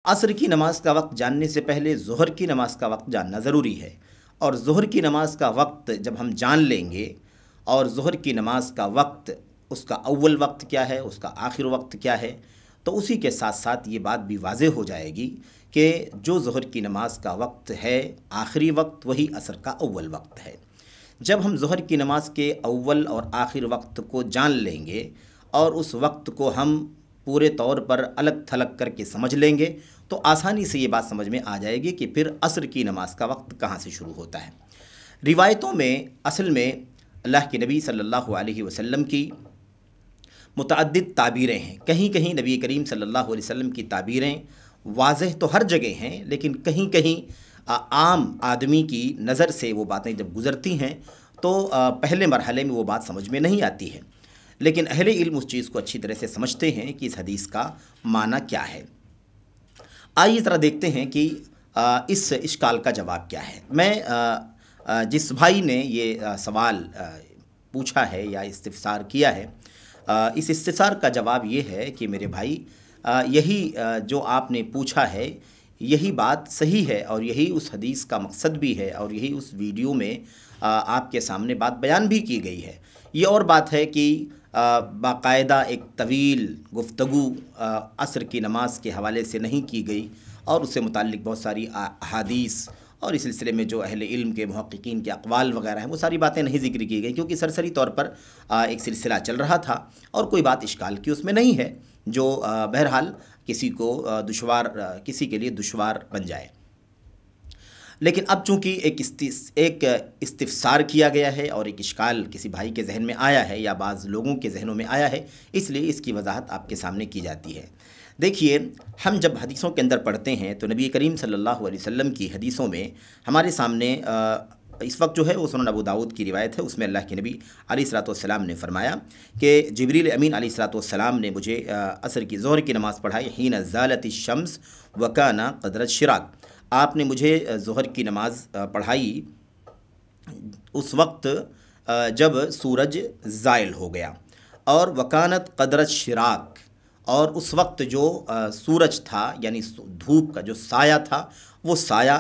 عصر کی نماز کا وقت جاننے سے پہلے ظہر کی نماز کا وقت جاننا ضروری ہے، اور ظہر کی نماز کا وقت جب ہم جان لیں گے اور ظہر کی نماز کا وقت، اس کا اول وقت کیا ہے، اس کا آخر وقت کیا ہے، تو اسی کے ساتھ ساتھ یہ بات بھی واضح ہو جائے گی کہ جو ظہر کی نماز کا وقت ہے آخری وقت، وہی عصر کا اول وقت ہے۔ جب ہم ظہر کی نماز کے اول اور آخر وقت کو جان لیں گے اور اس وقت کو ہم پورے طور پر الگ تھلگ کر کے سمجھ لیں گے تو آسانی سے یہ بات سمجھ میں آ جائے گی کہ پھر عصر کی نماز کا وقت کہاں سے شروع ہوتا ہے۔ روایتوں میں اصل میں اللہ کے نبی صلی اللہ علیہ وسلم کی متعدد تعبیریں ہیں۔ کہیں کہیں نبی کریم صلی اللہ علیہ وسلم کی تعبیریں واضح تو ہر جگہ ہیں، لیکن کہیں کہیں عام آدمی کی نظر سے وہ باتیں جب گزرتی ہیں تو پہلے مرحلے میں وہ بات سمجھ میں نہیں آتی ہے، لیکن اہل علم اس چیز کو اچھی طرح سے سمجھتے ہیں کہ اس حدیث کا معنی کیا ہے۔ آئیے ذرا دیکھتے ہیں کہ اس اشکال کا جواب کیا ہے۔ میں جس بھائی نے یہ سوال پوچھا ہے یا استفسار کیا ہے، اس استفسار کا جواب یہ ہے کہ میرے بھائی، یہی جو آپ نے پوچھا ہے یہی بات صحیح ہے، اور یہی اس حدیث کا مقصد بھی ہے، اور یہی اس ویڈیو میں آپ کے سامنے بات بیان بھی کی گئی ہے۔ یہ اور بات ہے کہ باقاعدہ ایک طویل گفتگو عصر کی نماز کے حوالے سے نہیں کی گئی، اور اس سے متعلق بہت ساری احادیث اور اس سلسلے میں جو اہل علم کے محققین کے اقوال وغیرہ ہیں وہ ساری باتیں نہیں ذکر کی گئی، کیونکہ سرسری طور پر ایک سلسلہ چل رہا تھا اور کوئی بات اشکال کی اس میں نہیں ہے جو بہرحال کسی کو کسی کے لیے دشوار بن جائے۔ لیکن اب چونکہ ایک استفسار کیا گیا ہے اور ایک اشکال کسی بھائی کے ذہن میں آیا ہے یا بعض لوگوں کے ذہنوں میں آیا ہے، اس لیے اس کی وضاحت آپ کے سامنے کی جاتی ہے۔ دیکھیے، ہم جب حدیثوں کے اندر پڑھتے ہیں تو نبی کریم صلی اللہ علیہ وسلم کی حدیثوں میں ہمارے سامنے اس وقت جو ہے وہ سنن ابو داؤد کی روایت ہے، اس میں اللہ کے نبی علیہ الصلوۃ والسلام نے فرمایا کہ جبریل امین علیہ الصلوۃ والسلام نے مجھے ظہر کی نماز پڑھائی، حین زالت الشمس وکان قدر الشراق۔ آپ نے مجھے ظہر کی نماز پڑھائی اس وقت جب سورج زائل ہو گیا، اور وکانت قدر الشراق، اور اس وقت جو سورج تھا یعنی دھوپ کا جو سایہ تھا وہ سایہ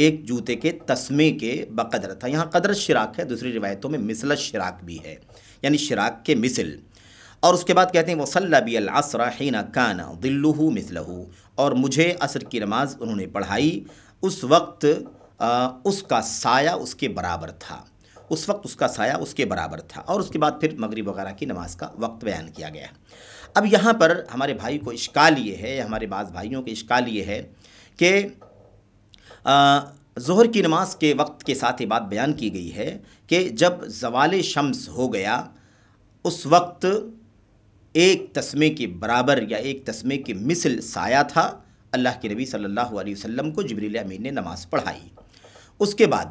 ایک جوتے کے تسمے کے بقدر تھا۔ یہاں قدر الشراق ہے، دوسری روایتوں میں مثل الشراق بھی ہے، یعنی شراق کے مثل۔ اور اس کے بعد کہتے ہیں وصلی بی العصر حین کان ظلہ مثلہ، اور مجھے عصر کی نماز انہوں نے پڑھائی اس وقت اس کا سایہ اس کے برابر تھا، اس وقت اس کا سایہ اس کے برابر تھا۔ اور اس کے بعد پھر مغرب وغیرہ کی نماز کا وقت بیان کیا گیا ہے۔ اب یہاں پر ہمارے بھائی کو اشکال یہ ہے، ہمارے بعض بھائیوں کے اشکال یہ ہے کہ ظہر کی نماز کے وقت کے ساتھ یہ بات بیان کی گئی ہے کہ جب زوال شمس ہو گیا اس وقت ایک تسمے کے برابر یا ایک تسمے کے مثل سایہ تھا۔ اللہ کے نبی صلی اللہ علیہ وسلم کو جبریل امین نے نماز پڑھائی۔ اس کے بعد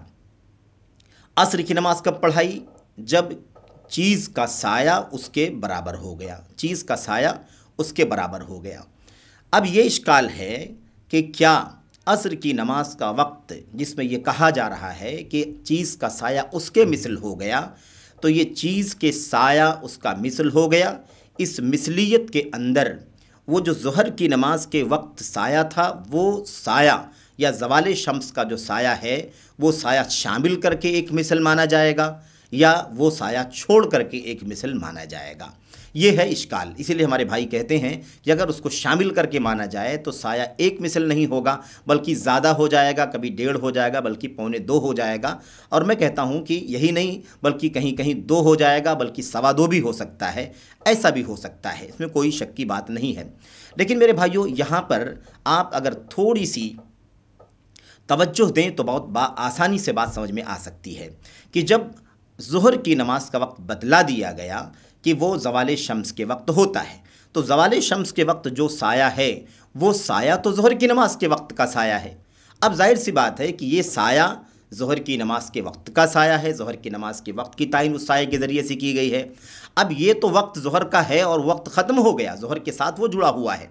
عصر کی نماز کب پڑھائی؟ جب چیز کا سایہ اس کے برابر ہو گیا، چیز کا سایہ اس کے برابر ہو گیا۔ اب یہ اشکال ہے کہ کیا عصر کی نماز کا وقت جس میں یہ کہا جا رہا ہے کہ چیز کا سایہ اس کے مثل ہو گیا، تو یہ چیز کے سایہ اس کا مثل ہو گیا، اس مثلیت کے اندر وہ جو ظہر کی نماز کے وقت سایہ تھا وہ سایہ یا زوال شمس کا جو سایہ ہے وہ سایہ شامل کر کے ایک مثل مانا جائے گا یا وہ سایہ چھوڑ کر کے ایک مثل مانا جائے گا؟ یہ ہے اشکال۔ اسی لیے ہمارے بھائی کہتے ہیں کہ اگر اس کو شامل کر کے مانا جائے تو سایہ ایک مثل نہیں ہوگا بلکہ زیادہ ہو جائے گا، کبھی 1.5 ہو جائے گا بلکہ 1.25 ہو جائے گا، اور میں کہتا ہوں کہ یہی نہیں بلکہ کہیں کہیں 2 ہو جائے گا، بلکہ 2.25 بھی ہو سکتا ہے، ایسا بھی ہو سکتا ہے، اس میں کوئی شک کی بات نہیں ہے۔ لیکن میرے بھائیوں، یہاں پر آپ اگر تھوڑی سی توجہ دیں تو بہت آسانی سے بات سمجھ میں آ سکتی ہے کہ جب ظہر کی نماز کا وقت بدلا دیا گیا کہ وہ زوال شمس کے وقت ہوتا ہے، تو زوال شمس کے وقت جو سایہ ہے وہ سایہ تو ظہر کی نماز کے وقت کا سایہ ہے۔ اب ظاہر سی بات ہے کہ یہ سایہ ظہر کی نماز کے وقت کا سایہ ہے، ظہر کی نماز کے وقت کی تعین اس سایہ کے ذریعے سے کی گئی ہے۔ اب یہ تو وقت ظہر کا ہے اور وقت ختم ہو گیا، ظہر کے ساتھ وہ جڑا ہوا ہے۔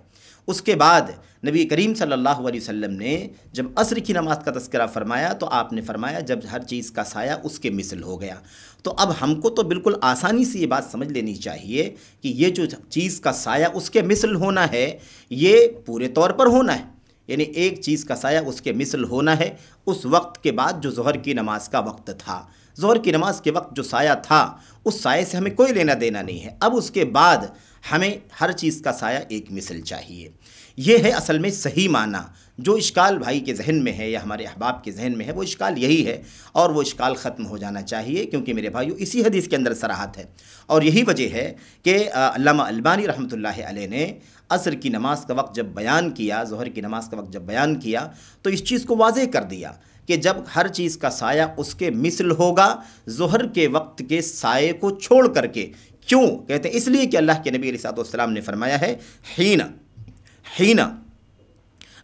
اس کے بعد نبی کریم صلی اللہ علیہ وسلم نے جب عصر کی نماز کا تذکرہ فرمایا تو آپ نے فرمایا جب ہر چیز کا سایہ اس کے مثل ہو گیا۔ تو اب ہم کو تو بالکل آسانی سے یہ بات سمجھ لینی چاہیے کہ یہ جو چیز کا سایہ اس کے مثل ہونا ہے یہ پورے طور پر ہونا ہے، یعنی ایک چیز کا سایہ اس کے مثل ہونا ہے اس وقت کے بعد جو ظہر کی نماز کا وقت تھا۔ ظہر کی نماز کے وقت جو سایہ تھا اس سائے سے ہمیں کوئی لینا دینا نہیں ہے، اب اس کے بعد ہمیں ہر چیز کا سایہ ایک مثل چاہیے۔ یہ ہے اصل میں صحیح معنی۔ جو اشکال بھائی کے ذہن میں ہے یا ہمارے احباب کے ذہن میں ہے وہ اشکال یہی ہے، اور وہ اشکال ختم ہو جانا چاہیے، کیونکہ میرے بھائیو اسی حدیث کے اندر صراحت ہے، اور یہی وجہ ہے کہ علامہ البانی رحمۃ اللہ علیہ نے عصر کی نماز کا وقت جب بیان کیا، ظہر کی نماز کا وقت جب بیان کیا، تو اس چیز کو واضح کر دیا کہ جب ہر چیز کا سایہ اس کے مثل ہوگا ظہر کے وقت کے سائے کو چھوڑ کر کے۔ کیوں کہتے ہیں؟ اس لیے کہ اللہ کے نبی علیہ الصلوۃ والسلام نے فرمایا ہے حین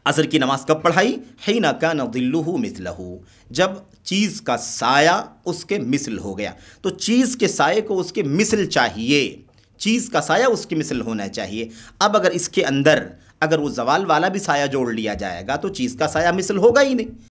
عصر کی نماز کب پڑھائی؟ حین کان ظلہ مثلہ، جب چیز کا سایہ اس کے مثل ہو گیا۔ تو چیز کے سائے کو اس کے مثل چاہیے، چیز کا سایہ اس کی مثل ہونا چاہیے۔ اب اگر اس کے اندر اگر وہ زوال والا بھی سایہ جوڑ لیا جائے گا تو چیز کا سایہ مثل ہوگا ہی نہیں۔